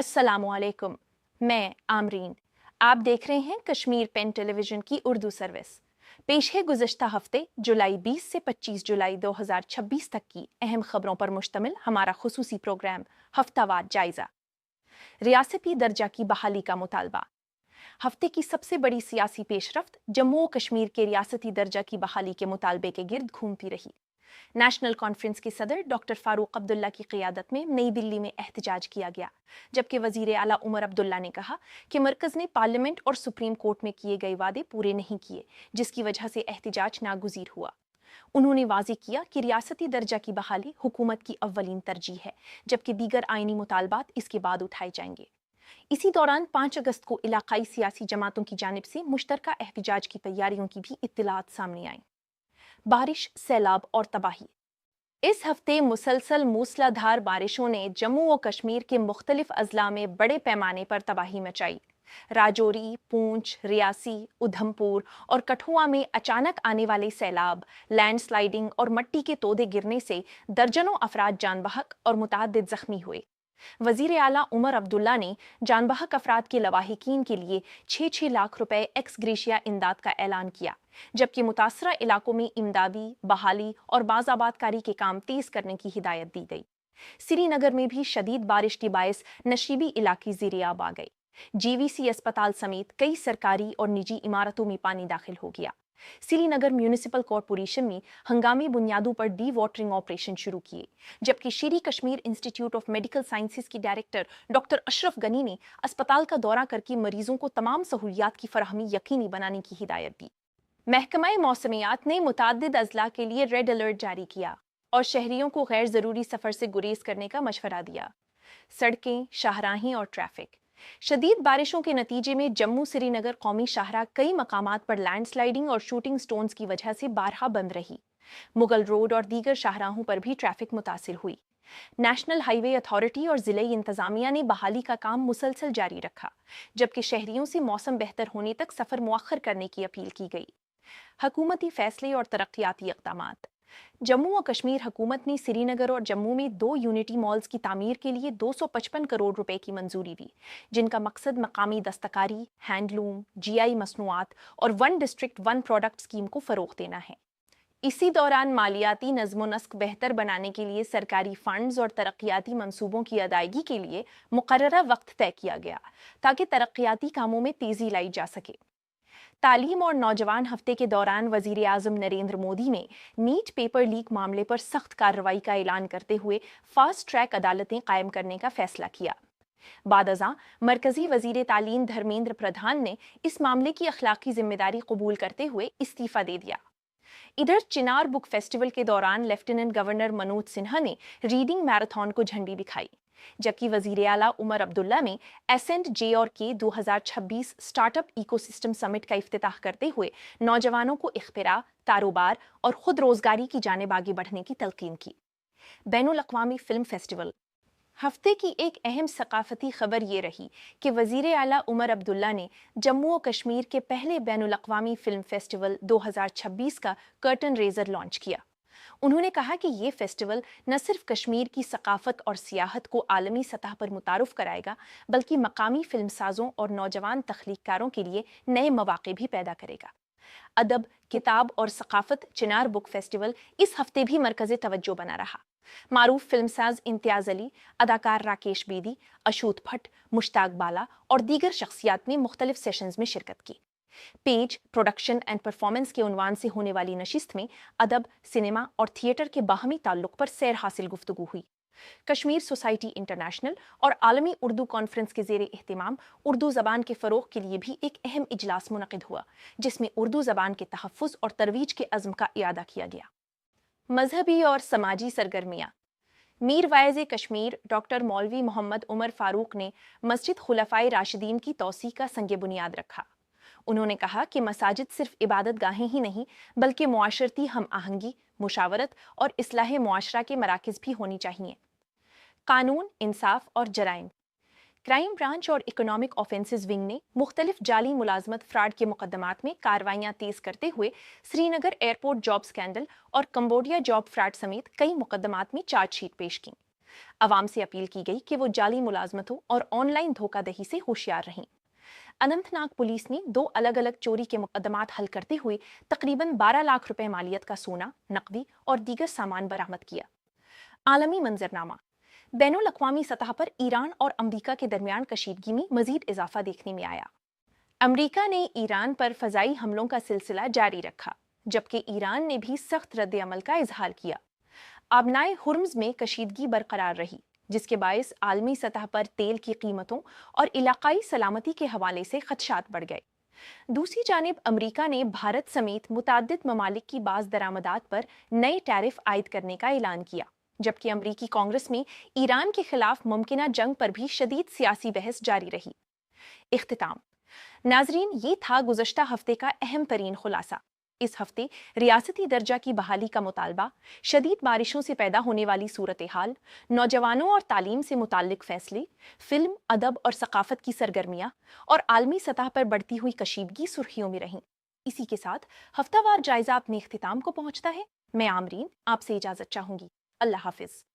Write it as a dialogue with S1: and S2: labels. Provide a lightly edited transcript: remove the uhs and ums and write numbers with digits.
S1: अस्सलाम वालेकुम। मैं आमरीन। आप देख रहे हैं कश्मीर पेन टेलीविजन की उर्दू सर्विस। पेश है गुज़श्ता हफ्ते जुलाई 20 से 25 जुलाई 2026 तक की अहम खबरों पर मुश्तमिल हमारा खुसूसी प्रोग्राम हफ्तावार जायजा। रियासती दर्जा की बहाली का मुतालबा। हफ्ते की सबसे बड़ी सियासी पेशरफ्त जम्मू और कश्मीर के रियासती दर्जा की बहाली के मुतालबे के गिर्द घूमती रही। नेशनल कॉन्फ्रेंस के सदर डॉक्टर फारूक अब्दुल्ला की क़ियादत में नई दिल्ली में एहतजाज किया गया, जबकि वज़ीर आला उमर अब्दुल्ला ने कहा कि मरकज़ ने पार्लियामेंट और सुप्रीम कोर्ट में किए गए वादे पूरे नहीं किए, जिसकी वजह से एहतजाज नागुज़ीर हुआ। उन्होंने वाज़ेह किया कि रियासती दर्जा की बहाली हुकूमत की अव्वलीन तरजीह है, जबकि दीगर आइनी मुतालबात इसके बाद उठाए जाएंगे। इसी दौरान 5 अगस्त को इलाकाई सियासी जमातों की जानिब से मुश्तरका एहतजाज की तैयारियों की भी इत्तलात सामने आईं। बारिश, सैलाब और तबाही। इस हफ्ते मुसलसल मूसलाधार बारिशों ने जम्मू और कश्मीर के मुख्तलिफ अजला में बड़े पैमाने पर तबाही मचाई। राजौरी, पूंछ, रियासी, उधमपुर और कठुआ में अचानक आने वाले सैलाब, लैंडस्लाइडिंग और मिट्टी के तोदे गिरने से दर्जनों अफराद जान बहक और मुतअद्दिद जख्मी हुए। वजीर आला उमर अब्दुल्ला ने जान बहक अफराद के लवाहिकीन के लिए 6-6 लाख रुपए एक्स ग्रेशिया इमदाद का ऐलान किया, जबकि मुतासरा इलाकों में इमदादी, बहाली और बाज़ाबादकारी के काम तेज करने की हिदायत दी गई। श्रीनगर में भी शदीद बारिश के बायस नशीबी इलाके ज़ेर-ए-आब आ गए। जीवीसी अस्पताल समेत कई सरकारी और निजी इमारतों में पानी दाखिल हो गया। श्रीनगर म्यूनिसिपल कॉरपोरेशन में हंगामी बुनियादों पर डी वाटरिंग ऑपरेशन शुरू किए, जबकि शेरी Kashmir institute of medical sciences के डायरेक्टर डॉक्टर अशरफ गनी ने अस्पताल का दौरा करके मरीजों को तमाम सहूलियात की फराहमी यकीनी बनाने की हिदायत दी। महकमा मौसमियात ने मुतअद्दिद अजला के लिए रेड अलर्ट जारी किया और शहरियों को गैर ज़रूरी सफ़र से गुरेज करने का मशवरा दिया। सड़कें, शाहराहें और ट्रैफिक। शदीद बारिशों के नतीजे में जम्मू श्रीनगर कौमी शाहराह कई मकामात पर लैंडस्लाइडिंग और शूटिंग स्टोन्स की वजह से बारहा बंद रही। मुगल रोड और दीगर शाहराहों पर भी ट्रैफिक मुतासिर हुई। नेशनल हाईवे अथॉरिटी और ज़िले इंतज़ामिया ने बहाली का काम मुसलसल जारी रखा, जबकि शहरियों से मौसम बेहतर होने तक सफ़र मुअख्खर करने की अपील की गई। हुकूमती फैसले और तरक्याती इक़दामात। जम्मू और कश्मीर हुकूमत ने श्रीनगर और जम्मू में 2 यूनिटी मॉल्स की तामीर के लिए 255 करोड़ रुपए की मंजूरी दी, जिनका मकसद मकामी दस्तकारी, हैंडलूम, जीआई मसनूआत और one district one product scheme को फ़रोग़ देना है। इसी दौरान मालियाती नज़्म नस्क बेहतर बनाने के लिए सरकारी फंड्स और तरक्याती मंसूबों की अदायगी के लिए मुकर्ररा वक्त तय किया गया, ताकि तरक्याती कामों में तेज़ी लाई जा सके। तालीम और नौजवान हफ्ते के दौरान वजीर आज़म नरेंद्र मोदी ने नीट पेपर लीक मामले पर सख्त कार्रवाई का ऐलान करते हुए फास्ट ट्रैक अदालतें कायम करने का फैसला किया। बादअज़ां मरकजी वजीर तालीम धर्मेंद्र प्रधान ने इस मामले की अखलाकी जिम्मेदारी कबूल करते हुए इस्तीफा दे दिया। इधर चिनार बुक फेस्टिवल के दौरान लेफ्टिनेंट गवर्नर मनोज सिन्हा ने रीडिंग मैराथन को झंडी दिखाई, जबकि वजीर आला उमर अब्दुल्ला ने एसेंट जे और के 2026 स्टार्टअप इकोसिस्टम समिट का इफ्तिताह करते हुए नौजवानों को इख्तिरा, कारोबार और खुद रोजगारी की जानिब आगे बढ़ने की तलकीन की। बैनुल अक़वामी फिल्म फेस्टिवल। हफ्ते की एक अहम सकाफती खबर ये रही कि वजीर आला उमर अब्दुल्ला ने जम्मू और कश्मीर के पहले बैनुल अक़वामी फिल्म फेस्टिवल 2026 का कर्टन रेजर लॉन्च किया। उन्होंने कहा कि ये फेस्टिवल न सिर्फ कश्मीर की सकाफत और सियाहत को आलमी सतह पर मुतारुफ कराएगा, बल्कि मकामी फिल्मसाजों और नौजवान तख्लीककारों के लिए नए मौक़े भी पैदा करेगा। अदब, किताब और सकाफत चिनार बुक फेस्टिवल इस हफ्ते भी मरकज़े तवज्जो बना रहा। मारूफ फिल्मसाज इम्तियाज़ अली, अदाकार राकेश बेदी, अशूत भट्ट, मुश्ताक बाला और दीगर शख्सियात ने मुख्तलिफ सेशंस में शिरकत की। पेज, प्रोडक्शन एंड परफॉर्मेंस के उन्वान से होने वाली नशिस्त में अदब, सिनेमा और थिएटर के बाहमी ताल्लुक पर सैर हासिल गुफ्तगू हुई। कश्मीर सोसाइटी इंटरनेशनल और आलमी उर्दू कॉन्फ्रेंस के ज़ेरे एहतिमाम उर्दू ज़बान के फ़रोग़ के लिए भी एक अहम इजलास मुनक़िद हुआ, जिसमें उर्दू ज़बान के तहफ़्फ़ुज़ और तरवीज के अज़्म का इयादा किया गया। मजहबी और समाजी सरगर्मियाँ। मीर वाइज़ कश्मीर डॉक्टर मौलवी मोहम्मद उमर फ़ारूक ने मस्जिद खुलफ़ाए राशिदीन की तौसी का संग बुनियाद रखा। उन्होंने कहा कि मसाजिद सिर्फ इबादत गाहें ही नहीं, बल्कि मुआशरती हम आहंगी, मुशावरत और इस्लाह मुआशरा के मराकिज़ भी होनी चाहिए। कानून, इंसाफ और जराइम। क्राइम ब्रांच और इकोनॉमिक ऑफेंसेस विंग ने मुख्तलिफ जाली मुलाजमत फ्रॉड के मुकदमात में कार्रवाइयाँ तेज करते हुए श्रीनगर एयरपोर्ट जॉब स्कैंडल और कंबोडिया जॉब फ्रॉड समेत कई मुकदमात में चार्जशीट पेश की। عوام سے اپیل کی گئی کہ وہ جعلی ملازمتوں اور آن لائن دھوکہ دہی سے ہوشیار رہیں۔ اننت ناگ پولیس نے 2 الگ الگ چوری کے مقدمات حل کرتے ہوئے تقریباً 12 لاکھ روپے مالیت کا سونا، نقدی اور دیگر سامان برآمد کیا۔ عالمی منظرنامہ۔ بین الاقوامی سطح پر ایران اور امریکہ کے درمیان کشیدگی میں مزید اضافہ دیکھنے میں آیا۔ امریکہ نے ایران پر فضائی حملوں کا سلسلہ جاری رکھا، جبکہ ایران نے بھی سخت رد عمل کا اظہار کیا۔ آبنائے ہرمز میں کشیدگی برقرار رہی، جس کے باعث عالمی سطح پر تیل کی قیمتوں اور علاقائی سلامتی کے حوالے سے خدشات بڑھ گئے۔ دوسری جانب امریکہ نے بھارت سمیت متعدد ممالک کی بعض درآمدات پر نئے ٹیرف عائد کرنے کا اعلان کیا، جبکہ امریکی کانگریس میں ایران کے خلاف ممکنہ جنگ پر بھی شدید سیاسی بحث جاری رہی۔ اختتام۔ ناظرین، یہ تھا گزشتہ ہفتے کا اہم ترین خلاصہ۔ اس ہفتے ریاستی درجہ کی بحالی کا مطالبہ، شدید بارشوں سے پیدا ہونے والی صورتحال، نوجوانوں اور تعلیم سے متعلق فیصلے، فلم، ادب اور ثقافت کی سرگرمیاں اور عالمی سطح پر بڑھتی ہوئی کشیدگی سرخیوں میں رہیں۔ اسی کے ساتھ ہفتہ وار جائزہ اپنے اختتام کو پہنچتا ہے۔ میں آمرین آپ سے اجازت چاہوں گی۔ اللہ حافظ۔